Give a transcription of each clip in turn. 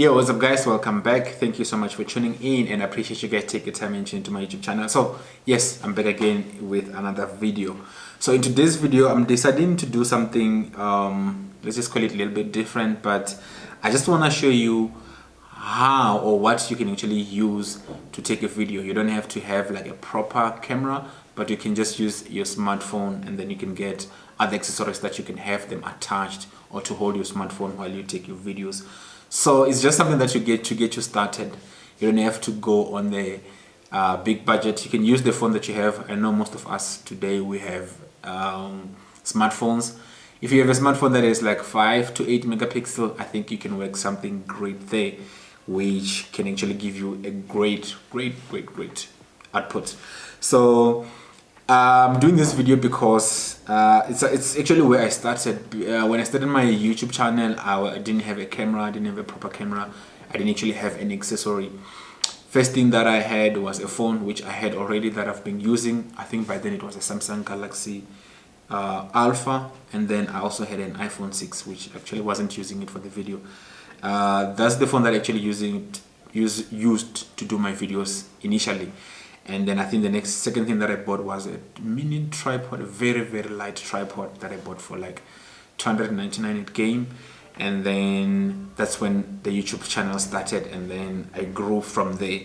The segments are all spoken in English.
Yo, what's up guys, welcome back. Thank you so much for tuning in and I appreciate you guys taking time and tuning into my YouTube channel. So yes, I'm back again with another video. So in today's video I'm deciding to do something let's just call it a little bit different, but I just want to show you how or what you can actually use to take a video. You don't have to have like a proper camera, but you can just use your smartphone and then you can get other accessories that you can have them attached or to hold your smartphone while you take your videos. So it's just something that you get to get you started. You don't have to go on the big budget. You can use the phone that you have. I know most of us today we have smartphones. If you have a smartphone that is like 5 to 8 megapixel, I think you can work something great there, which can actually give you a great output. So I'm doing this video because it's actually where I started. When I started my YouTube channel, I didn't have a camera, I didn't have a proper camera, I didn't actually have any accessory. First thing that I had was a phone, which I had already that I've been using. I think by then it was a Samsung Galaxy Alpha, and then I also had an iPhone 6, which actually wasn't using it for the video. That's the phone that I actually used to do my videos initially. And then I think the second thing that I bought was a mini tripod, a very light tripod that I bought for like $299 at Game. And then that's when the YouTube channel started, and then I grew from there.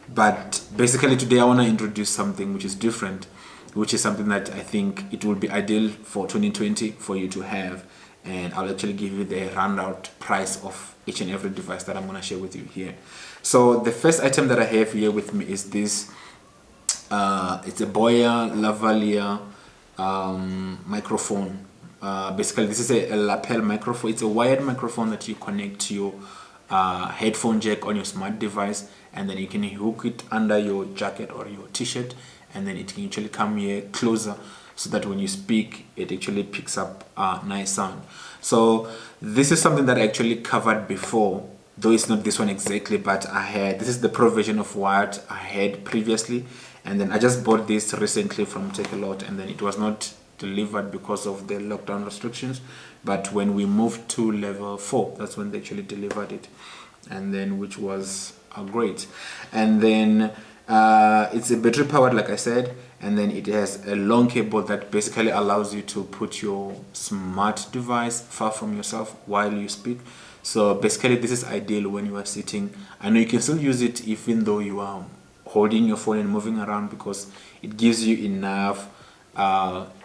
But basically today I want to introduce something which is different, which is something that I think it will be ideal for 2020 for you to have. And I'll actually give you the rundown price of each and every device that I'm going to share with you here. So the first item that I have here with me is this. It's a Boya lavalier microphone. Basically this is a lapel microphone. It's a wired microphone that you connect to your headphone jack on your smart device, and then you can hook it under your jacket or your t-shirt, and then it can actually come here closer so that when you speak it actually picks up nice sound. So this is something that I actually covered before, though it's not this one exactly, but this is the pro version of what I had previously. And then I just bought this recently from Take-A-Lot, and then it was not delivered because of the lockdown restrictions. But when we moved to level 4, that's when they actually delivered it, and then which was great. And then it's a battery powered, like I said, and then it has a long cable that basically allows you to put your smart device far from yourself while you speak. So basically this is ideal when you are sitting. I know you can still use it even though you are holding your phone and moving around, because it gives you enough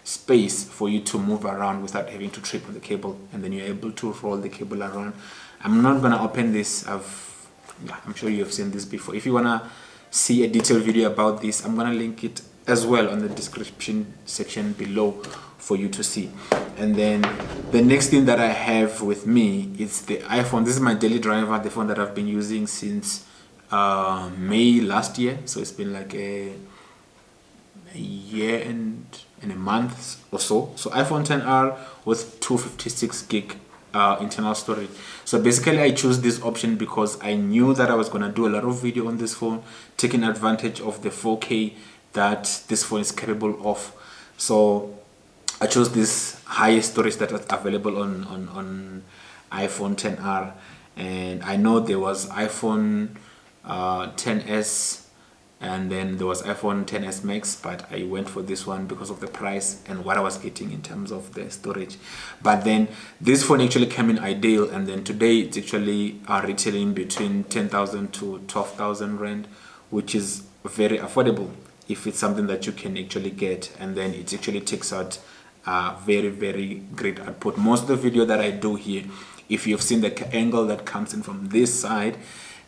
space for you to move around without having to trip on the cable, and then you're able to roll the cable around. I'm not gonna open this. I'm sure you have seen this before. If you wanna see a detailed video about this, I'm gonna link it as well on the description section below for you to see. And then the next thing that I have with me is the iPhone. This is my daily driver, the phone that I've been using since May last year, so it's been like a year and a month or so. So iPhone XR with 256 gig internal storage. So basically I chose this option because I knew that I was going to do a lot of video on this phone, taking advantage of the 4K that this phone is capable of. So I chose this highest storage that is available on iPhone XR. And I know there was iPhone XS, and then there was iPhone XS Max, but I went for this one because of the price and what I was getting in terms of the storage. But then this phone actually came in ideal, and then today it's actually retailing between 10,000 to 12,000 rand, which is very affordable if it's something that you can actually get. And then it actually takes out very great output. Most of the video that I do here, if you've seen the angle that comes in from this side,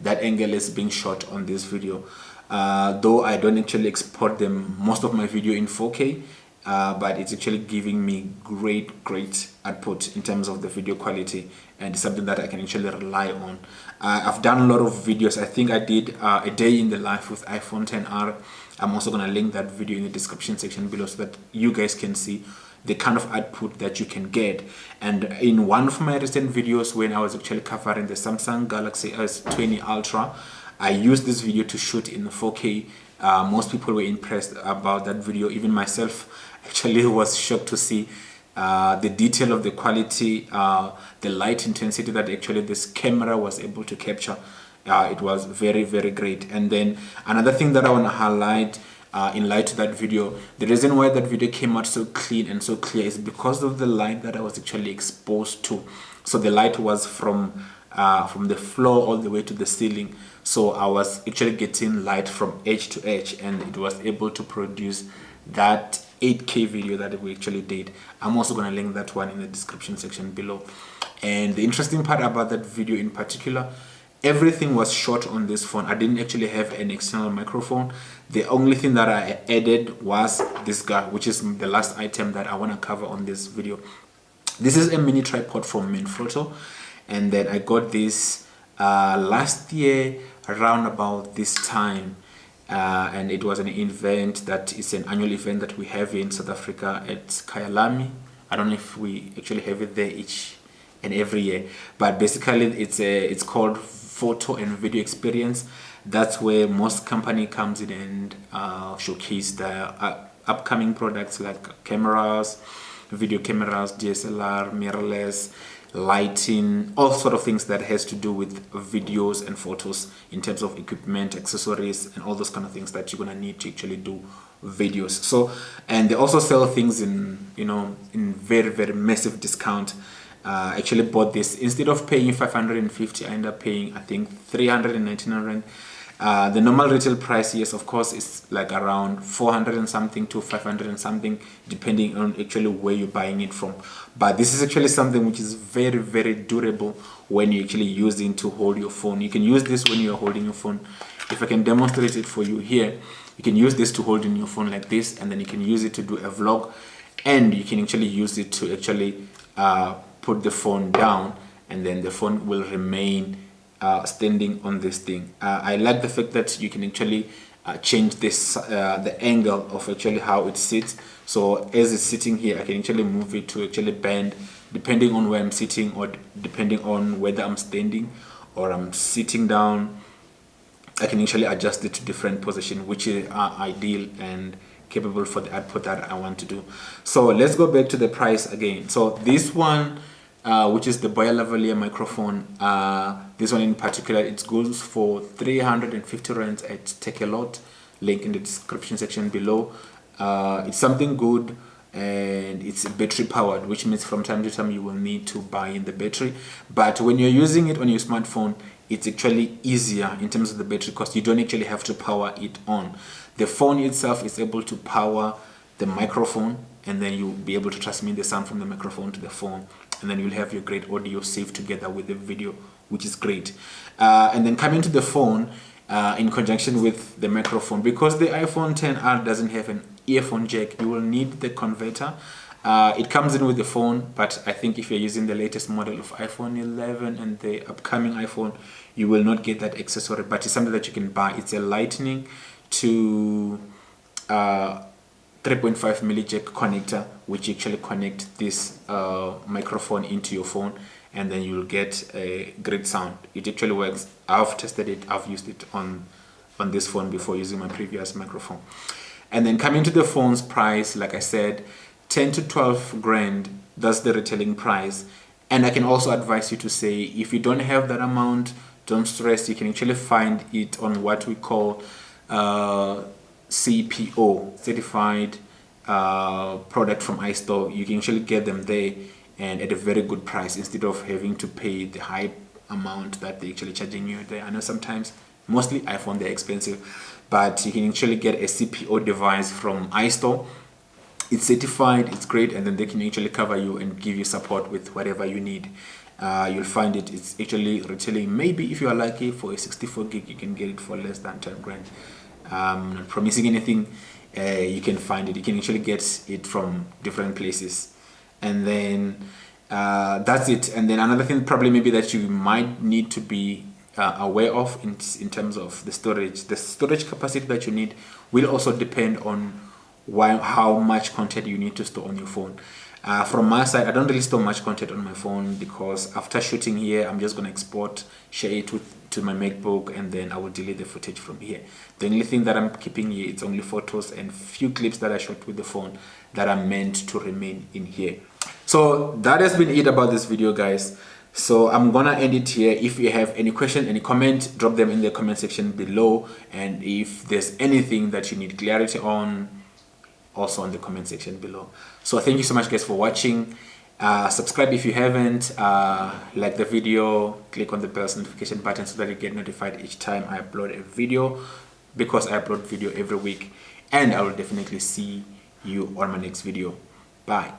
that angle is being shot on this video. Though I don't actually export them, most of my video in 4K, but it's actually giving me great output in terms of the video quality, and it's something that I can actually rely on. I've done a lot of videos. I think I did a day in the life with iPhone XR. I'm also going to link that video in the description section below so that you guys can see the kind of output that you can get. And in one of my recent videos, when I was actually covering the Samsung Galaxy S20 Ultra, I used this video to shoot in 4K. Most people were impressed about that video. Even myself actually was shocked to see the detail of the quality, the light intensity that actually this camera was able to capture. It was very, very great. And then another thing that I want to highlight in light to that video, the reason why that video came out so clean and so clear is because of the light that I was actually exposed to. So the light was from the floor all the way to the ceiling. So I was actually getting light from edge to edge, and it was able to produce that 8K video that we actually did. I'm also going to link that one in the description section below. And the interesting part about that video in particular, everything was shot on this phone. I didn't actually have an external microphone. The only thing that I added was this guy, which is the last item that I want to cover on this video. This is a mini tripod from Manfrotto, and then I got this last year around about this time, and it was an event that is an annual event that we have in South Africa at Kyalami. I don't know if we actually have it there each and every year, but basically it's called Photo and Video Experience. That's where most company comes in and showcase their upcoming products like cameras, video cameras, DSLR, mirrorless, lighting, all sort of things that has to do with videos and photos in terms of equipment, accessories, and all those kind of things that you're gonna need to actually do videos. So, and they also sell things in, you know, in very, very massive discount. Actually bought this, instead of paying 550, I ended up paying, I think, 399 rand. The normal retail price, yes, of course, is like around 400 and something to 500 and something, depending on actually where you're buying it from. But this is actually something which is very, very durable when you're actually using to hold your phone. You can use this when you're holding your phone. If I can demonstrate it for you here, you can use this to hold in your phone like this, and then you can use it to do a vlog, and you can actually use it to actually put the phone down, and then the phone will remain standing on this thing. I like the fact that you can actually change this the angle of actually how it sits. So as it's sitting here, I can actually move it to actually bend depending on where I'm sitting, or depending on whether I'm standing or I'm sitting down. I can actually adjust it to different position, which is ideal and capable for the output that I want to do. So let's go back to the price again. So this one, which is the Boya lavalier microphone, this one in particular, it goes for 350 rands at Takealot, link in the description section below. It's something good, and it's battery powered, which means from time to time you will need to buy in the battery. But when you're using it on your smartphone, it's actually easier in terms of the battery, because you don't actually have to power it on. The phone itself is able to power the microphone, and then you'll be able to transmit the sound from the microphone to the phone, and then you'll have your great audio saved together with the video, which is great. And then coming to the phone, in conjunction with the microphone, because the iPhone XR doesn't have an earphone jack, you will need the converter. It comes in with the phone, but I think if you're using the latest model of iPhone 11 and the upcoming iPhone, you will not get that accessory, but it's something that you can buy. It's a lightning to 3.5 milli jack connector, which actually connect this microphone into your phone, and then you'll get a great sound. It actually works. I've tested it, I've used it on this phone before using my previous microphone. And then coming to the phone's price, like I said, 10 to 12 grand, that's the retailing price. And I can also advise you to say, if you don't have that amount, don't stress. You can actually find it on what we call CPO, certified product from iStore. You can actually get them there and at a very good price, instead of having to pay the high amount that they're actually charging you there. I know sometimes, mostly iPhone, they're expensive, but you can actually get a CPO device from iStore. It's certified, it's great, and then they can actually cover you and give you support with whatever you need. You'll find it's actually retailing, maybe if you are lucky, for a 64 gig, you can get it for less than 10 grand. I'm not promising anything. You can find it. You can actually get it from different places. And then that's it. And then another thing probably maybe that you might need to be aware of in terms of the storage capacity that you need will also depend on how much content you need to store on your phone. From my side, I don't really store much content on my phone because after shooting here, I'm just going to export, share it to my MacBook, and then I will delete the footage from here. The only thing that I'm keeping here, it's only photos and few clips that I shot with the phone that are meant to remain in here. So that has been it about this video, guys. So I'm gonna end it here. If you have any question, any comment, drop them in the comment section below. And if there's anything that you need clarity on, also in the comment section below. So thank you so much, guys, for watching. Subscribe if you haven't, like the video, click on the bell notification button so that you get notified each time I upload a video, because I upload video every week. And I will definitely see you on my next video. Bye.